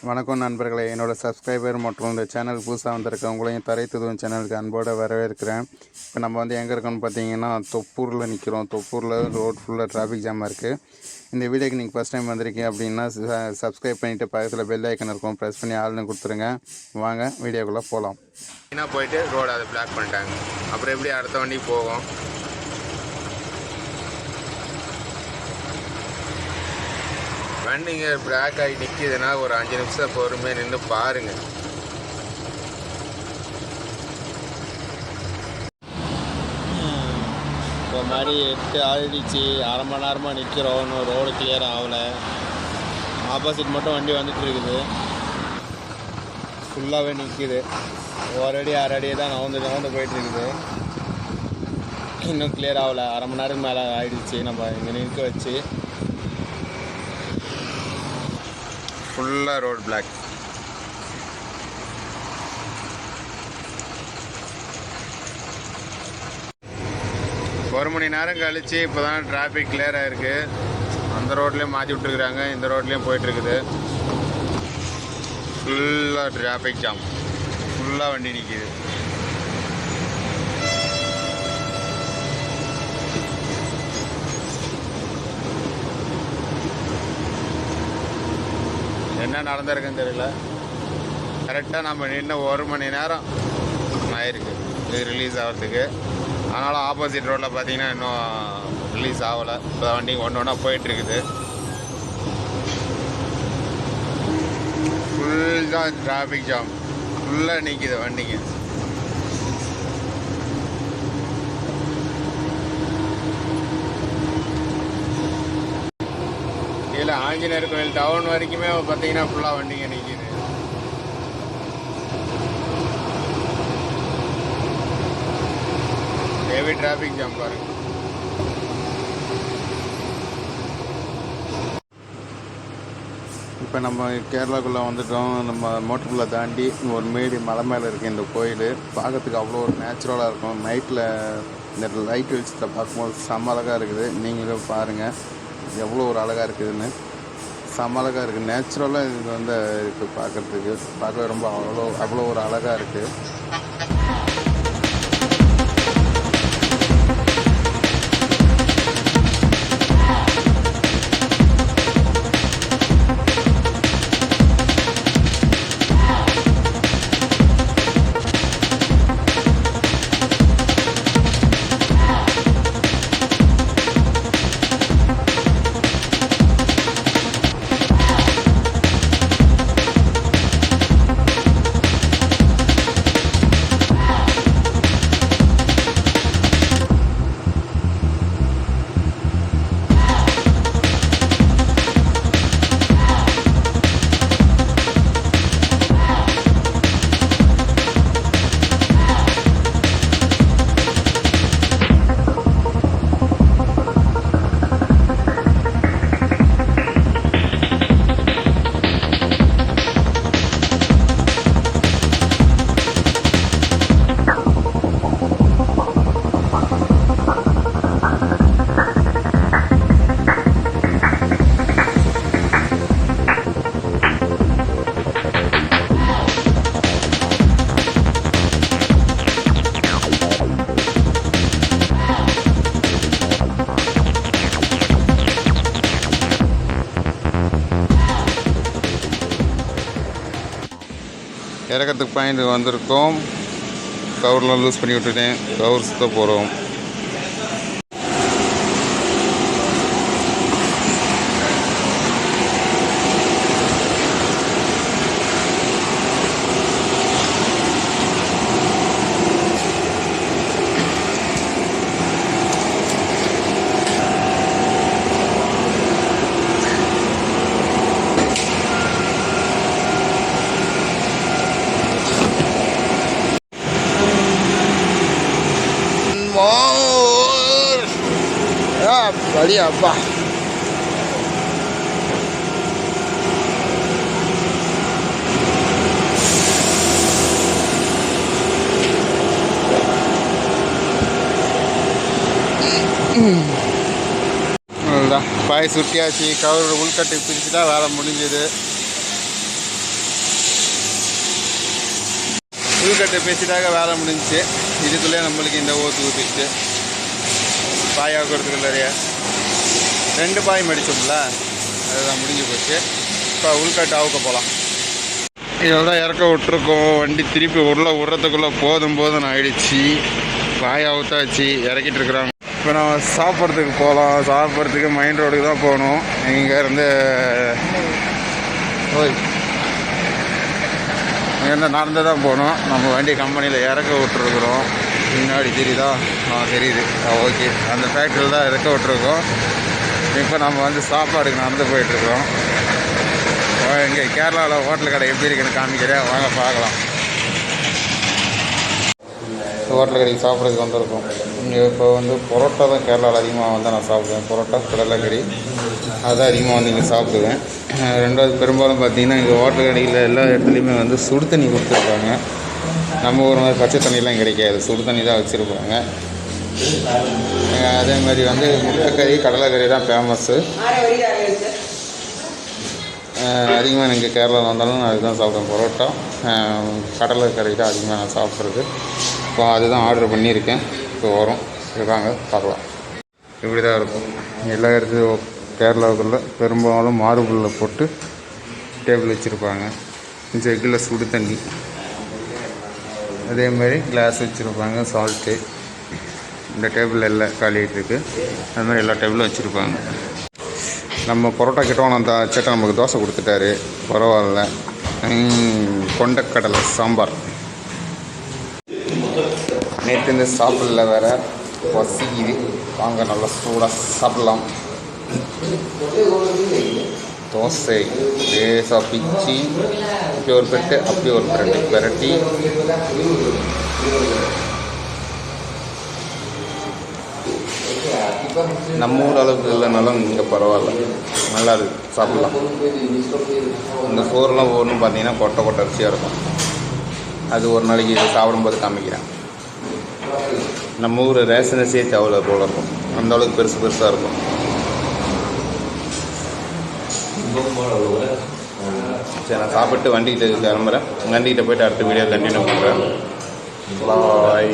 வணக்கம் நண்பர்களே, என்னோட சப்ஸ்கிரைபர் மற்றும் இந்த சேனலுக்கு புதுசாக வந்திருக்க உங்களையும் தரை துதுவம் சேனலுக்கு அன்போடு வரவேற்கிறேன். இப்போ நம்ம எங்கே இருக்கோம்னு பார்த்தீங்கன்னா தொப்பூரில் நிற்கிறோம். தொப்பூரில் ரோட் ஃபுல்லாக டிராஃபிக் ஜாமாக இருக்குது. இந்த வீடியோக்கு நீங்கள் ஃபஸ்ட் டைம் வந்திருக்கீங்க அப்படின்னா சப்ஸ்கிரைப் பண்ணிவிட்டு பக்கத்தில் பெல் ஐக்கன் இருக்கும், ப்ரெஸ் பண்ணி ஆள்னு கொடுத்துருங்க. வாங்க வீடியோக்குள்ளே போகலாம். என்ன போயிட்டு ரோடு அதை பிளாக் பண்ணிட்டாங்க. அப்புறம் எப்படி அடுத்த வண்டி போகும்? வண்டிங்க பிளாக் ஆகி நிற்கிதுன்னா ஒரு 5 நிமிஷம் பொறுமையாக நின்று பாருங்கள். இப்போ மாதிரி 8 ஆகிடுச்சு. அரை மணி நேரமாக நிற்கிறோம், இன்னும் ரோடு கிளியர் ஆகலை. ஆப்போசிட் மட்டும் வண்டி வந்துட்டு இருக்குது, ஃபுல்லாகவே நிற்கிது. ஒரு அடி அரை அடியே தான் நவந்து போயிட்டுருக்குது. இன்னும் கிளியர் ஆகலை. அரை மணி நேரத்துக்கு மேலே ஆகிடுச்சு. நம்ம இங்கே நிற்க வச்சு ஃபுல்லாக ரோடு பிளாக். ஒரு மணி நேரம் கழித்து இப்போ தான் டிராஃபிக் கிளியர் ஆகிருக்கு. அந்த ரோட்லேயும் மாற்றி விட்டுருக்குறாங்க, இந்த ரோட்லேயும் போயிட்டுருக்குது. ஃபுல்லாக டிராஃபிக் ஜாம், ஃபுல்லாக வண்டி நிற்கிது. என்ன நடந்திருக்குன்னு தெரியல. கரெக்டாக நம்ம நின்று 1 மணி நேரம் ஆயிருக்கு இது ரிலீஸ் ஆகிறதுக்கு. அதனால் ஆப்போசிட் ரோட்டில் பார்த்தீங்கன்னா இன்னும் ரிலீஸ் ஆகலை. இப்போ வண்டி ஒன்று ஒன்றா போயிட்டுருக்குது. ஃபுல்லாக டிராஃபிக் ஜாம், ஃபுல்லாக நிற்கிது வண்டிங்க. இல்லை, ஆஞ்சநேயர் கோயில் டவுன் வரைக்குமே பார்த்தீங்கன்னா ஃபுல்லாக வண்டிங்க நிற்கிது. ஹெவி டிராஃபிக் ஜாம் பாருங்க. இப்போ நம்ம கேரளாக்குள்ளே வந்துட்டோம். நம்ம மோட்டருக்குள்ளே தாண்டி ஒரு மேடி மலை மேலே இருக்குது இந்த கோயில். பார்க்கறதுக்கு அவ்வளோ ஒரு நேச்சுரலாக இருக்கும். நைட்டில் இந்த லைட் வெளிச்சத்தில் பார்க்கும்போது செம்ம அழகாக இருக்குது. நீங்களும் பாருங்கள் எவ்வளோ ஒரு அழகாக இருக்குதுன்னு. செம்ம அழகாக இருக்குது. நேச்சுரலாக இது இருக்குது பார்க்குறதுக்கு. பார்க்கவே ரொம்ப அவ்வளோ ஒரு அழகாக இருக்குது. இறக்கிறதுக்கு பாயிண்ட் வந்திருக்கோம். கவர்லாம் லூஸ் பண்ணி விட்டுட்டேன். கவர் சுத்த போகிறோம். வழி அப்பா பாய் சுட்டியாச்சு. கவர் உள்கட்டு பிரிச்சுட்டா வேலை முடிஞ்சது. உள்கட்டு பேசிட்டாக வேலை முடிஞ்சிச்சு. இதுக்குள்ளே நம்மளுக்கு இந்த ஓத்து ஊற்றிச்சு பாய் ஆக்கிறதுக்கு நிறைய 2 பாய் மடிச்சோம்ல, அதுதான் முடிஞ்சு போச்சு. இப்போ உள்கட்டு அவுக்க போகலாம். இதெல்லாம் இறக்க விட்டுருக்கோம். வண்டி திருப்பி விட்றதுக்குள்ளே போதும் ஆயிடுச்சு. பாய் அவுத்தாச்சு, இறக்கிட்டு இருக்கிறாங்க. இப்போ நம்ம சாப்பிட்றதுக்கு போகலாம். சாப்பிட்றதுக்கு மெயின் ரோடுக்கு தான் போகணும். இங்கேருந்து இங்கேருந்து நடந்து தான் போகணும். நம்ம வண்டி கம்பெனியில் இறக்க விட்டுருக்குறோம். முன்னாடி தெரியுதா? தெரியுது. ஓகே, அந்த ஃபேக்ட்ரியில் தான் இறக்க விட்டுருக்கோம். இப்போ நம்ம வந்து சாப்பாடுக்கு நடந்து போயிட்டுருக்கோம். இங்கே கேரளாவில் ஹோட்டல் கடை எப்படி இருக்குன்னு காமிக்கிறேன், வாங்க பார்க்கலாம். ஹோட்டல் கடைக்கு சாப்பிட்றதுக்கு வந்திருக்கோம். இங்கே இப்போ வந்து பரோட்டா தான் கேரளாவில் அதிகமாக வந்து நான் சாப்பிடுவேன். பரோட்டா, கடலைக்கறி அதுதான் அதிகமாக வந்து இங்கே சாப்பிடுவேன். ரெண்டாவது பெரும்பாலும் பார்த்திங்கன்னா இங்கே ஹோட்டல் கடையில் எல்லா இடத்துலையுமே வந்து சுடு தண்ணி கொடுத்துருப்பாங்க. நம்ம ஊர் மாதிரி பச்சை தண்ணிலாம் கிடைக்காது, சுடு தண்ணி தான் வச்சுருப்பாங்க. அதே மாதிரி வந்து முட்டைக்கறி, கடலைக்கறி தான் ஃபேமஸ்ஸு. அதிகமாக இங்கே கேரளாவில் வந்தாலும் நான் அதுதான் சாப்பிடுவேன். பரோட்டா, கடலைக்கறி தான் அதிகமாக நான் சாப்பிட்றது. இப்போ அதுதான் ஆர்டர் பண்ணியிருக்கேன். இப்போ வரும், இருக்காங்க பார்க்கலாம். இப்படி தான் இருக்கும் எல்லா இடத்துலையும். கேரளாவுக்குள்ளே பெரும்பாலும் மார்பிளில் போட்டு டேபிள் வச்சுருப்பாங்க. ஜெக்கில் சுடு தண்ணி, அதேமாதிரி கிளாஸ் வச்சுருப்பாங்க, சால்ட்டு. இந்த டேபிள் எல்லாம் காலியாகிட்டுருக்கு. அது மாதிரி எல்லா டேபிளும் வச்சுருப்பாங்க. நம்ம பரோட்டா கிட்டோம் அந்த சேட்டை நமக்கு தோசை கொடுத்துட்டாரு, பரவாயில்ல. கொண்டக்கடலை சாம்பார். நேற்று இந்த சாப்பிடல வேறு பசிக்குது. வாங்க நல்லா சூடாக சாப்பிட்லாம். தோசை லேசாக பிச்சு, இப்படி ஒரு பெட்டு அப்படி ஒரு பெரட்டி நம்ம ஊர் அளவுக்கு இல்லைனாலும் இங்கே பரவாயில்ல, நல்லா இருக்குது, சாப்பிட்லாம். இந்த சோறுலாம் ஒன்றும் பார்த்தீங்கன்னா கொட்டை அரிசியாக இருக்கும். அது ஒரு நாளைக்கு இதை சாப்பிடும்போது காமிக்கிறேன். நம்ம ஊர் ரேஷன் அரிசியே தேவையில்ல போல இருக்கும், அந்த அளவுக்கு பெருசாக இருக்கும். சரி, நான் சாப்பிட்டு வண்டிக்கிட்ட கிளம்புறேன். வண்டிக்கிட்ட போய்ட்டு அடுத்த வீடியோ கண்டினியூ பண்ணுறேன். பாய்.